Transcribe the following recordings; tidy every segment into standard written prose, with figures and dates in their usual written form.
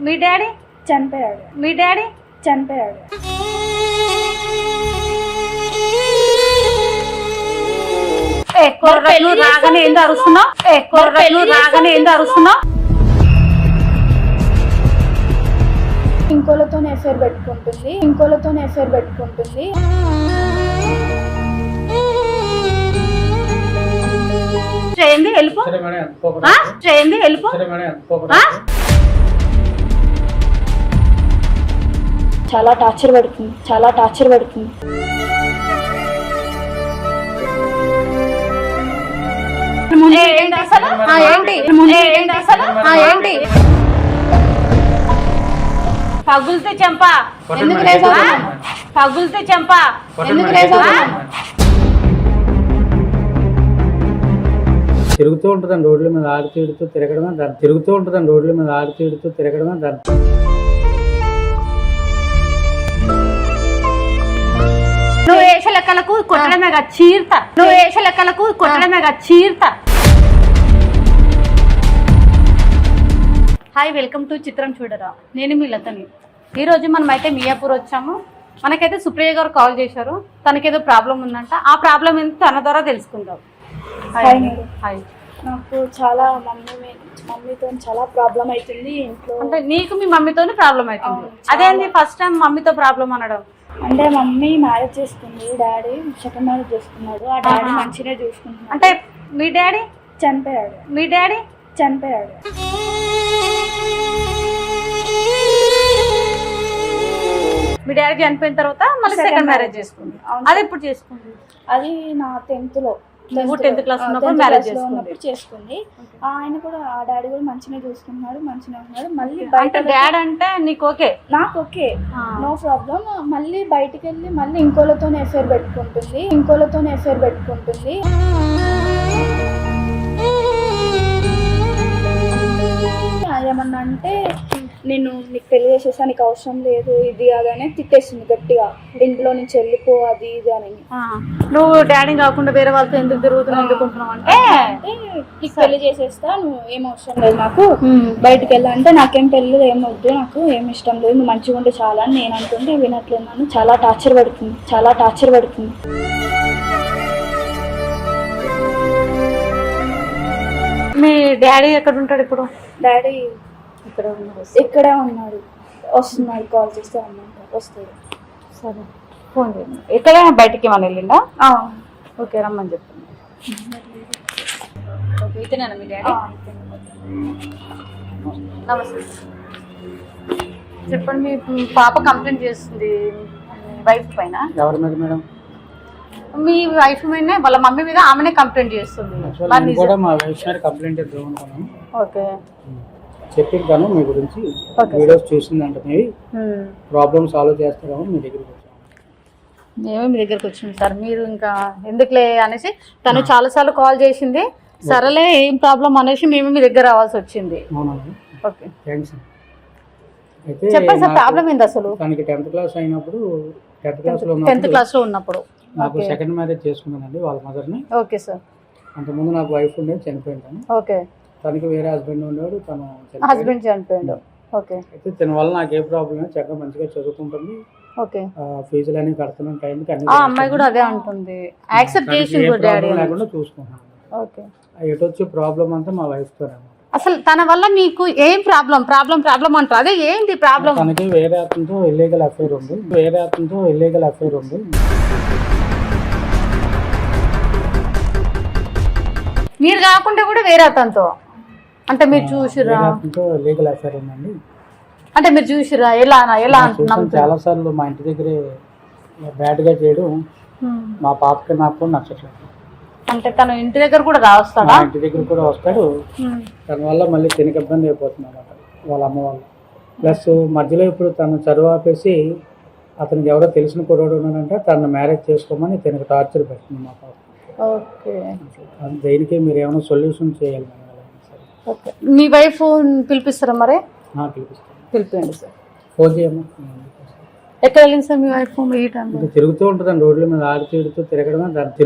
మీ daddy చనిపోయాడు. మీ daddy చనిపోయాడు. రాగానే ఏంది అరుస్తున్నావు? రాగానే ఏంది అరుస్తున్నావు? ఇంకోలతో ఎఫ్ఐఆర్ పెట్టుకుంటుంది. చేయండి వెళ్ళిపో. చేయండి వెళ్ళిపో. చాలా టార్చర్ పెడుతుంది. ఏంటి పగులితే చెంప ఎందుకు పగులితే చెంప ఎందుకు తిరుగుతూ ఉంటుందండి రోడ్ల మీద ఆడుతూ తిరగడమే దాన్ని నువ్వు వేసే లెక్కలకు కొట్టడమేగా చీరత. హాయ్, వెల్కమ్ టు చిత్రం చూడరా. నేను మీ లతని. ఈరోజు మనమైతే మియాపూర్ వచ్చాము. మనకైతే సుప్రియ గారు కాల్ చేశారు. తనకేదో ప్రాబ్లం ఉందంట. ఆ ప్రాబ్లం ఏంటో తన ద్వారా తెలుసుకుందాం. హాయ్. నాకు చాలా మమ్మీతో చాలా ప్రాబ్లం అవుతుంది ఇంట్లో. అంటే నీకు మీ మమ్మీతోనే ప్రాబ్లం అవుతుంది? అదేంటి ఫస్ట్ టైం మమ్మీతో ప్రాబ్లం అనడం? అంటే మమ్మీ మ్యారేజ్ చేసుకుంది, డాడీ సెకండ్ మ్యారేజ్ చేసుకున్నాడు. ఆ డాడీ మంచిగా చూసుకుంటున్నాడు. అంటే మీ డాడీ చనిపోయాడు. మీ డాడీ చనిపోయాడు. చనిపోయిన తర్వాత మళ్ళీ సెకండ్ మ్యారేజ్ చేసుకుంది. అది ఎప్పుడు చేసుకుంది? అది నా 10th లో 10th క్లాస్ ఉన్నప్పుడు మ్యారేజ్ చేసుకుంది. ఆయన కూడా ఆ డాడీ కూడా మంచిగా చూసుకుంటున్నాడు, మంచిగా ఉన్నాడు. మళ్ళీ బయట డాడ్ అంటే నీకు ఓకే? నాకు ఓకే, నో ప్రాబ్లం. మళ్ళీ బయటికి వెళ్ళి మళ్ళీ ఇంకోలతో ఎఫ్ఐఆర్ పెట్టుకుంటుంది. ఏమన్నా అంటే నేను నీకు పెళ్లి చేసేసా, నీకు అవసరం లేదు, ఇది అదనే తిట్టేసింది గట్టిగా. ఇంట్లో నుంచి వెళ్ళిపో, అది ఇది అని. నువ్వు డాడీ కాకుండా వేరే వాళ్ళతో ఎందుకు తిరుగుతున్నావు అనుకుంటున్నావు? అంటే నీకు పెళ్లి చేసేస్తా, నువ్వు ఏం అవసరం లేదు నాకు, బయటకు వెళ్ళాలంటే నాకేం పెళ్లి ఏం వద్దు, నాకు ఏం ఇష్టం లేదు, నువ్వు మంచిగా ఉంటే చాలా అని నేను అంటుంటే వినట్లేన్నాను. చాలా టార్చర్ పెడుతుంది. మీ డాడీ ఎక్కడ ఉంటాడు ఇప్పుడు? డాడీ ఇక్కడే ఉన్నాడు. వస్తున్నాడు, కాల్ చేస్తే వస్తాడు. సరే, ఫోన్ చేయండి. ఎక్కడ బయటికి ఏమన్నా వెళ్ళిండా? ఓకే, రమ్మని చెప్తాను. ఓకే, ఇతనేనా మీ డాడీ? నమస్తే. చెప్పండి, మీ పాప కంప్లైంట్ చేస్తుంది వైఫ్ పైన. ఎవరి మీద మేడం? మీ వైఫ్ మీద, వాళ్ళ మమ్మీ మీద ఆమెనే కంప్లైంట్ చేస్తుంది. మా వైఫ్ మీద కంప్లైంట్ ఇద్దాం అనుకున్నాను. ఓకే, చెప్పింటాను మీ గురించి. వీడియోస్ చూసిందంటే మేబీ ప్రాబ్లమ్ సాల్వ్ చేస్తారేమో మీ దగ్గరికి వచ్చాము. మేమే మీ దగ్గరకు వచ్చింది సార్. మీరు ఇంకా ఎందుకులే అనేసి తను చాలా సార్లు కాల్ చేసింది. సరేలే, ఏం ప్రాబ్లం అనేసి మేము మీ దగ్గర రావాల్సి వచ్చింది. Okay, thanks. అయితే చెప్పండి సార్, ప్రాబ్లం ఏంది అసలు? తనకి 10th క్లాస్ అయినప్పుడు, 10th క్లాస్ లో ఉన్నప్పుడు నాకు సెకండ్ మ్యారేజ్ చేసుకున్నానండి వాళ్ళ మదర్ని. Okay sir. అంతకుముందు నాకు వైఫ్ ఉండేది, చనిపోయింది. ఓకే, తనకి వేరే హస్బెండ్ ఉండేవాడు, తను హస్బెండ్ చనిపోయాడు. ఓకే, అయితే తన వల్ల నాకు ఏ ప్రాబ్లం లేదు, చక్కగా మంచిగా చదువుకుంటుంది. ఓకే, ఫీజులు అన్ని కడుతున్నాను టైంకి. ఆ అమ్మాయి కూడా అదే అంటుంది, యాక్సెప్ట్ చేసింది డాడీ లేకుండా చూసుకుంటాను. ఓకే, ఎటు వచ్చే ప్రాబ్లం అంతా మా వైఫ్ తోనే. అసలు తన వల్ల నీకు ఏం ప్రాబ్లం అంటారు? అదే ఏంటి ప్రాబ్లం? తనకి వేరే అతనితో ఇల్లీగల్ అఫైర్ ఉంది. మీరు కాకుండా కూడా వేరే అతనితో అంటే మీరు చూసిరా? లీగల్ అఫైర్ ఉందండి. అంటే మీరు చూసిరా? ఎలా చాలా సార్లు మా ఇంటి దగ్గరే బ్యాడ్ గా చేయడం మా పాపకి నాకు నచ్చట్లేదు. అంటే తను ఇంటి దగ్గర కూడా రాస్తాడా? ఇంటి దగ్గర కూడా వస్తాడు. తన వల్ల మళ్ళీ తినక ఇబ్బంది అయిపోతుంది అన్నమాట వాళ్ళ అమ్మ వాళ్ళు. ప్లస్ మధ్యలో ఇప్పుడు తను చదువు ఆపేసి అతనికి ఎవరో తెలిసిన కుర్రాడు ఉన్నాడంటే తను మ్యారేజ్ చేసుకోమని తనకు టార్చర్ పెడుతుంది మా పాప. ఓకే, దేనికి మీరు ఏమైనా సొల్యూషన్ చేయాలి. ఓకే, మీ వైఫ్ పిలిపిస్తారా? మరి పిలిపియండి సార్. ఫోన్ చేయమ్మా. ఎక్కడ వెళ్ళింది సార్ మీ వైఫ్? తిరుగుతూ ఉంటుందండి రోడ్ల మీద ఆడుతూ తిరగడమే దాన్ని.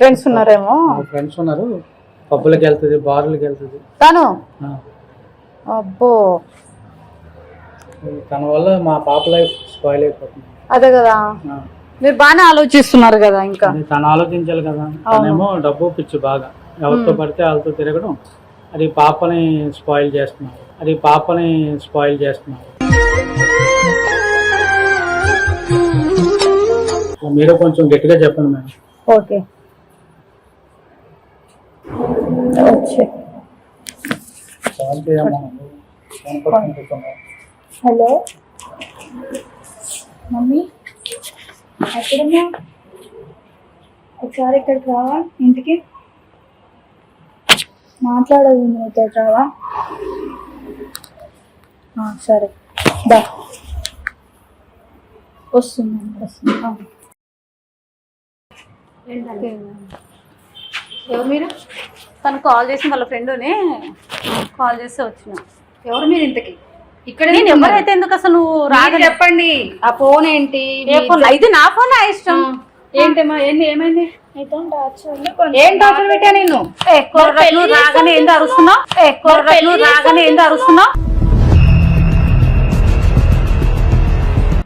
ఫ్రెండ్స్ ఉన్నారేమో. ఫ్రెండ్స్ ఉన్నారు, పబ్బులకి వెళ్తుంది, బార్లకి వెళ్తుంది. తను అబ్బో, తన వల్ల మా పాప లైఫ్ స్పాయిల్ అయిపోతుంది. అదే కదా, మీరు బాగానే ఆలోచిస్తున్నారు కదా. ఇంకా తను ఆలోచించాలి కదా. తనేమో డబ్బు పిచ్చి బాగా, ఎవరితో పడితే వాళ్ళతో తిరగడం, అది పాపని స్పాయిల్ చేస్తున్నారు. మీరు కొంచెం గట్టిగా చెప్పండి మేడం. ఓకే, హలో మమ్మీ, ఎక్కడున్నా? ఒకసారి ఇక్కడికి రావా, ఇంటికి మాట్లాడదు మీతో, రావా? సరే దా, వస్తున్నాను. ఎవరు మీరు? తను కాల్ చేసి వాళ్ళ ఫ్రెండ్ని కాల్ చేస్తే వచ్చిన. ఎవరు మీరు ఇంతకి? ఇక్కడ నేను ఎవరైతే ఎందుకు అసలు నువ్వు రాగా చెప్పండి. ఆ ఫోన్ ఏంటి? ఇది నా ఫోన్, నా ఇష్టం. ఏంటమ్మా, ఏమైంది? ఏం టార్చర్ పెట్టా నేను? రాగానే ఏందో అరుస్తున్నావు.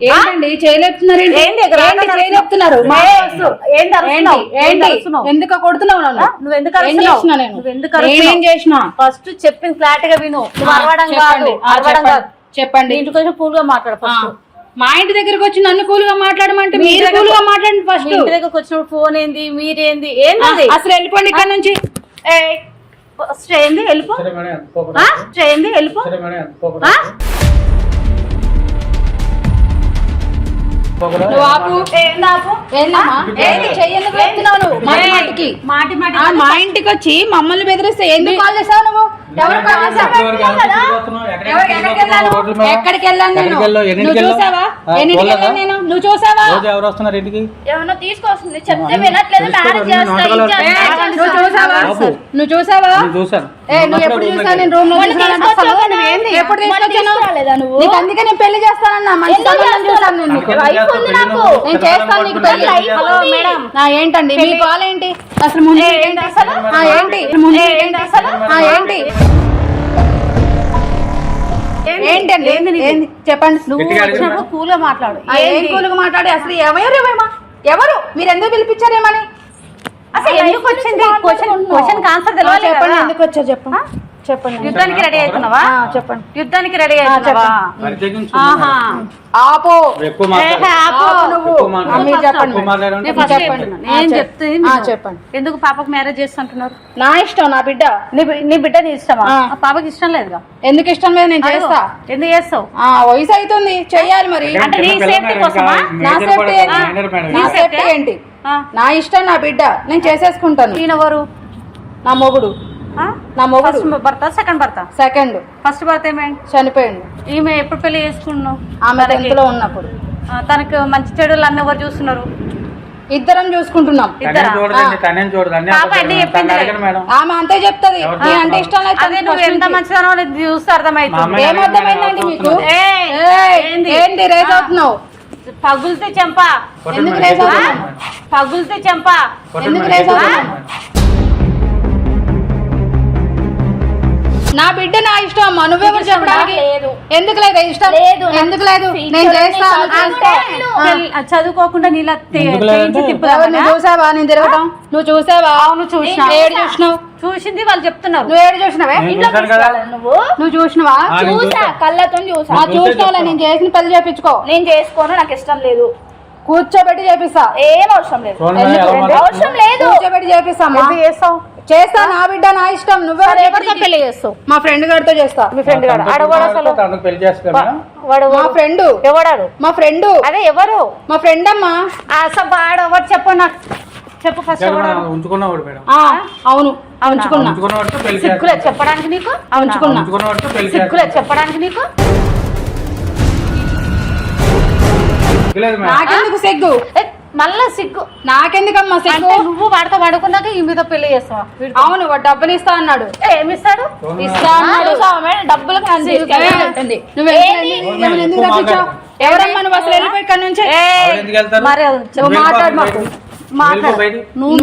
ఏంటండి చేయలేపుతున్నారు? ఎందుకు కొడుతున్నావు నన్ను? నువ్వేం చేసినా ఫస్ట్ చెప్పింది క్లారిటీ గా విను. చెప్పండి. ఇంటికి వచ్చి కూల్ గా మాట్లాడు ఫస్ట్. మా ఇంటి దగ్గరకు వచ్చి నన్ను కూల్ గా మాట్లాడమంటే మీరు కూల్ గా మాట్లాడండి ఫస్ట్. ఇంటి దగ్గరకు వచ్చినప్పుడు ఫోన్ ఏంది, మీరేంది, ఏంది అసలు వెళ్ళిపోండి ఇక్కడ నుంచి. వెళ్ళిపో. మా ఇంటికి వచ్చి మమ్మల్ని బెదిరిస్తే ఎందుకు కాల్ చేసావు నువ్వు? ఎక్కడికి వెళ్ళాను నేను? నువ్వు చూసావా? నువ్వు చూసావా? ఏమన్నా తీసుకొస్తుంది చెప్తే వినట్లేదు. నువ్వు చూసావా? నువ్వు ఎప్పుడు చూసావు? నేను రూమ్ లో ఎప్పుడు తీసుకొచ్చాను? నీకు అందుకే నేను పెళ్లి చేస్తానన్నా. మంచి సంబంధం చూసాను నేను చేస్తాను నీకు పెళ్లి. హలో మేడం, ఏంటండి మీ కాల్ ఏంటి? అసలు ముందు ఏంటి? ఏంటండి చెప్పండి. నువ్వు వచ్చినప్పుడు కూల్ గా మాట్లాడు. ఏం కూల్ గా మాట్లాడి అసలు ఎవరు మీరు ఎందుకు పిలిపించారేమని? అసలు ఎందుకు వచ్చింది? క్వశ్చన్ ఆన్సర్ తెలియదు. చెప్పండి, ఎందుకు వచ్చారు చెప్పండి. యుద్ధానికి రెడీ అవుతున్నావా? చెప్పండి. యుద్ధానికి రెడీ అవుతున్నావా? ఆపో, చెప్పండి. ఎందుకు పాపకు మ్యారేజ్ చేస్తుంటున్నారు? నా ఇష్టం, నా బిడ్డ. నీ బిడ్డ నీ ఇష్టమా? పాపకి ఇష్టం లేదుగా. ఎందుకు ఇష్టం లేదు? నేను చేస్తా. ఎందుకు చేస్తావు? వయసు అవుతుంది, చెయ్యాలి మరి. అంటే నీ సేఫ్టీ కోసమా? నా సేఫ్టీ ఏంటి? నా ఇష్టం, నా బిడ్డ, నేను చేసేసుకుంటాను. ఈయనెవరు? నా మొగుడు. భర్త, సెకండ్ భర్త. సెకండ్. ఫస్ట్ భర్త ఏమైంది? చనిపోయింది. ఈమె ఎప్పుడు పెళ్లి చేసుకున్నావు? ఆమె 10th లో ఉన్నప్పుడు. తనకు మంచి చెడులు అన్ని ఎవరు చూస్తున్నారు? ఇద్దరం చూసుకుంటున్నాం. ఆమె అంతే చెప్తుంది. అంటే ఇష్టం లేదు. నువ్వు ఎంత మంచిదనో చూస్తే అర్థమైతుంది. ఏమర్థమైందండి మీకు? ఏంటి రేజ్ అవుతున్నావు? పగులితే చెంప. ఎందుకు రేజ్ అవుతున్నావు? పగులితే చెంప. ఎందుకు రేజ్ అవుతున్నావు? నా బిడ్డ నా ఇష్టం అమ్మా, నువ్వెవరు చెప్పడానికి? ఎందుకు లేదు ఇష్టం? ఎందుకు లేదు? నేను చేస్తాను. చదువుకోకుండా నీళ్ళ చూసావా? నేను తిరగటం నువ్వు చూసావా? అవును చూసినా. ఏడు చూసినావు? చూసింది వాళ్ళు చెప్తున్నారు. నువ్వు ఏడు చూసినావే? నువ్వు చూసినావా? చూసా, కళ్ళతో చూసా. చూసినావులే. నేను చేసిన పెళ్లి చేపించుకో. నేను చేసుకోను, నాకు ఇష్టం లేదు. కూర్చోబెట్టి చేపిస్తా. ఏం అవసరం లేదు. అవసరం లేదు. కూర్చోబెట్టి చేపిస్తా. చేస్తా. నా బిడ్డ నా ఇష్టం. నువ్వే పెళ్లి చేస్తావు? మా ఫ్రెండ్ గారితో చేస్తా. మీ ఫ్రెండ్ గారు అడగడు అసలు. మా ఫ్రెండ్. ఎవడాడు? మా ఫ్రెండ్. అదే ఎవరు? మా ఫ్రెండ్ అమ్మా. అసలు వాడు ఎవరు చెప్పు నాకు. చెప్పు ఫస్ట్. అవును, ఉంచుకున్నా. సిగ్గులేదు చెప్పడానికి నీకు? సిగ్గులేదు చెప్పడానికి నీకు? నాకెందుకు సిగ్గు? మళ్ళా సిగ్గు నాకెందుకమ్మా సిగ్గు? నువ్వు వాడితో పడుకున్నాక ఈ మీద పెళ్లి చేస్తావా? అవును, వాడు డబ్బులు ఇస్తా అన్నాడు. ఏమిస్తాడు? ఇస్తా అన్నాడు. డబ్బులకు ఎవరమ్మా నువ్వు? అసలు వెళ్ళిపోయి ఇక్కడ నుంచి మరి మాట్లాడు. మాకు మాట్లాడు. బయటికి. నువ్వు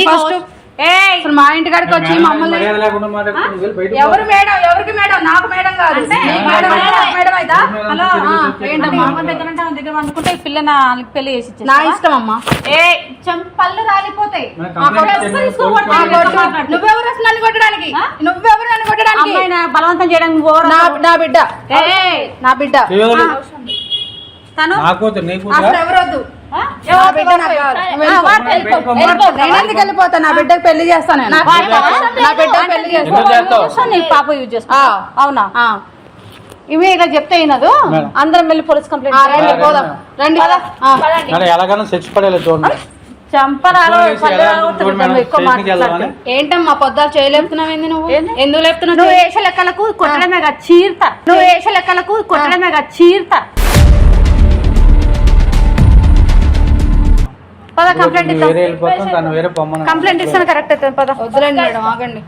ఫస్ట్ అసలు మా ఇంటి కాడికి వచ్చి మమ్మల్ని మర్యాద లేకుండా మాట్లాడుతుంది. వెళ్ళి బయటికి పో. ఎవరు మేడం? ఎవరికి మేడం? నాకు మేడం కాదు. నీకు మేడం అయితే నాకు మేడం అయితే హలో ఏంటమ్మా? మా దగ్గర అంటే ఆమె దగ్గర అనుకుంటే ఈ పిల్ల నాలుగు పెళ్లి చేసి ఇచ్చేస్తా. నా ఇష్టం అమ్మా. పళ్ళు రాలిపోతాయి. మన కంప్లైంట్ చేయండి. నువ్వెవరు అసలు నన్ను కొట్టడానికి? నువ్వెవరు నన్ను కొట్టడానికి? అమ్మాయిని బలవంతం చేయడానికి నా బిడ్డ నా బిడ్డ ఎవరు? తను నా కూతురు, నీ కూతురా? అసలు ఎవరొద్దు. ఆ? నా బిడ్డ నాకు కావాలి. నేను ఎందుకు వెళ్ళిపోతా? నా బిడ్డకి పెళ్లి చేస్తాను నేను. నా బిడ్డకి పెళ్లి ఎందుకు చేస్తావు? చేస్తాను. నీ పాప యూజ్ చేస్తా. అవునా? ఇవే ఇలా చెప్తే అయినదు. మేడం. అందరం వెళ్ళి పోలీస్ కంప్లైంట్ రండి పోదాం. రండి మేడం ఎలాగైనా సెక్స్ పడేలా చూడండి. చంపరాలు చూడండి మేడం, ఎక్కువ స్టేషన్కి వెళ్దామని. ఏంటమ్మా పొద్దాలు చేయలేపుతున్నావు? ఏంది నువ్వు? ఎందుకు లేపుతున్నావు? నువ్వు వేసే లెక్కలకు కొట్టడమేగా చీరత. నువ్వు వేసే లెక్కలకు కొట్టడమేగా చీరత. పద కంప్లైంట్ నువ్వు వేరే వెళ్ళిపోతాం, తను వేరే పొమ్మను. కంప్లైంట్ ఇస్తాను. కరెక్ట్ అయితే పద. వద్దులేండి మేడం, ఆగండి.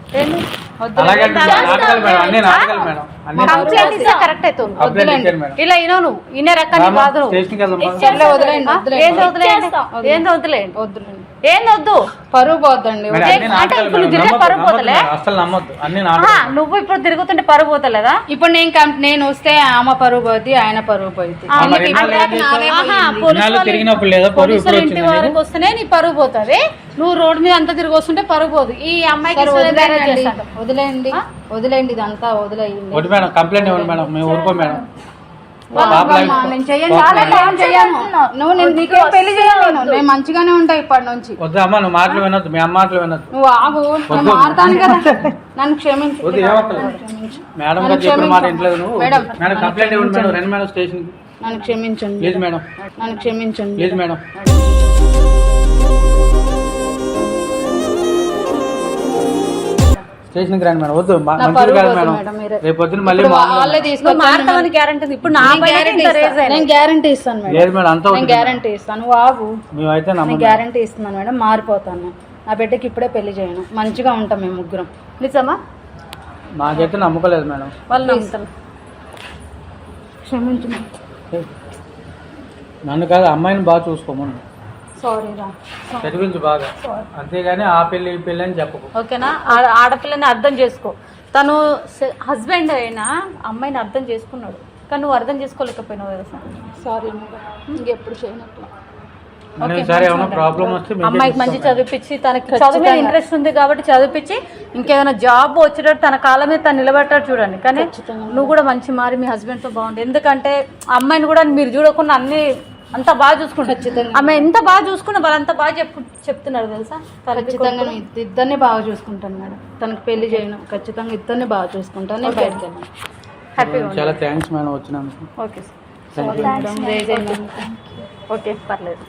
అలాగే నాటకాలు మేడం, అన్ని నాటకాలు మేడం, అన్ని కంప్లైంట్ ఇస్తే కరెక్ట్ అవుతుంది. కంప్లైంట్ ఇచ్చాను మేడం. ఇలా ఇనో నువ్వు ఇనే రకాన్ని బాధ నువ్వు. స్టేషన్కి వెళ్దాం. సర్లే, వదిలేయండి ఏంది వదిలేయండి. వదిలేయండి? ఏంది వదిలేయండి? వద్దులేండి. ఏంది వద్దు? పరువు పోద్దండి. మేడం, అన్ని అంటే నాటకాలు ఇప్పుడు మేడం. తిరిగే నమ్మొద్దు, పరువు నమ్మొద్దు పోతలే? మేడం, అస్సలు నమ్మొద్దు, అన్ని ఆహా, నాటకాలు. నువ్వు ఇప్పుడు తిరుగుతుంటే పరువు పోతలేదా? ఇప్పుడు నేను వస్తే ఆమె పరువు పోద్ది, ఆయన పరువు పోద్ది. ఆ, మరి నీకు ఇన్నాళ్ళు అంటే ఏం చేస్తావు? ఆహా, ఇన్నాళ్ళు తిరిగినప్పుడు లేదా పరువు పోలీసులు ఇప్పుడు ఇంటి వచ్చింది వరకు వస్తేనే నీ పరువు పోతుంది. నువ్వు రోడ్డు మీద అంతా తిరిగి వస్తుంటే పరువు పోదు. ఈ అమ్మాయికి సరే, ఇస్తే మ్యారేజ్ వదిలేయండి చేస్తాడు. వదిలేయండి వదిలేయండి, ఇదంతా వదిలేయండి. ఒకటి మేడం, కంప్లైంట్ ఇవ్వండి మేడం, మేము ఊరుకోం మేడం. అమ్మా, నేను చెయ్యను. నేను చెయ్యను. నువ్వు నీకేం పెళ్లి చేయను. నేను మంచిగానే ఉంటా ఇప్పటి నుంచి. వద్దు అమ్మ, నువ్వు మాటలు వినొద్దు, మీ అమ్మ మాటలు వినొద్దు. నువ్వు ఆగు, నేను మారుతాను కదా. నన్ను క్షమించు. వద్దు, ఏమక్కర్లేదు. మేడం గారు చెప్పిన మాట ఇంట్లేదు నువ్వు. మేడం. మేడం కంప్లైంట్ ఇవ్వండి మేడం, రండి మేడం స్టేషన్కి. నన్ను క్షమించండి. ప్లీజ్ మేడం, నన్ను క్షమించండి. Please madam. స్టేషన్కి రండి మేడం. వద్దు, నా మంచిది పరువు కాదు పోతుంది మేడం. మేడం, మీరే. రేపు పొద్దున్న మళ్ళీ ఇప్పుడు మాట్లాడదాం. వాళ్ళే నువ్వు తీసుకొచ్చాను. మారుతావని గ్యారంటీ ఉంది. ఇప్పుడు నా నేను పైన గ్యారంటీ ఇంత రేజ్ ఇస్తాను. అయింది. నేను గ్యారంటీ ఇస్తాను మేడం. లేదు మేడం, అంతా నేను ఉంటుంది. గ్యారంటీ ఇస్తాను. నువ్వు ఆగు. మేమైతే నేను నమ్మం. గ్యారంటీ ఇస్తున్నాను మేడం. మారిపోతాను. నా బిడ్డకి ఇప్పుడే పెళ్లి చేయను. మంచిగా ఉంటాం మేము ముగ్గురం. నిజమా? మాకైతే నమ్మకలేదు మేడం. వాళ్ళు నమ్ముతారు. క్షమించు. నన్ను కాదు, అమ్మాయిని బాగా చూసుకోమను, సారీ రా. చదివించు బాగా, అంతేగాని ఆ పెళ్ళి ఈ పెళ్ళి అని చెప్పకు. ఓకేనా? ఆడపిల్లని అర్థం చేసుకో. తను హస్బెండ్ అయినా అమ్మాయిని అర్థం చేసుకున్నాడు, కానీ నువ్వు అర్థం చేసుకోలేకపోయినావు కదా సార్. సారీ మేడం, ఇంకెప్పుడు చేయనట్లు. నేను సరే ఏమైనా ప్రాబ్లం వస్తే మీకే అమ్మాయికి మంచి చెప్తాను. చదివిపించి, తనకి చదువు మీద ఇంట్రెస్ట్ ఉంది కాబట్టి చదివిపించి, ఇంకేమైనా జాబ్ వచ్చేటట్టు తన కాళ్ళ మీద తను నిలబెట్టాడు చూడండి. కానీ నువ్వు కూడా మంచి మారి మీ హస్బెండ్తో బాగుంది. ఎందుకంటే అమ్మాయిని కూడా మీరు చూడకుండా అన్ని అంత బాగా చూసుకుంటారు. ఖచ్చితంగా. ఆమె ఎంత బాగా చూసుకున్నా వాళ్ళు అంత బాగా చెప్తున్నారు తెలుసా. ఖచ్చితంగా నేను ఇద్దరిని బాగా చూసుకుంటాను మేడం. తనకు పెళ్లి చేయను. ఖచ్చితంగా ఇద్దరిని బాగా చూసుకుంటాను. నేను బయటకు వెళ్ళాను. హ్యాపీగా చాలా థ్యాంక్స్ మేడం వచ్చినందుకు. Okay sir. Thank you. Madam, రేజ్ అయింది. ఓకే పర్లేదు.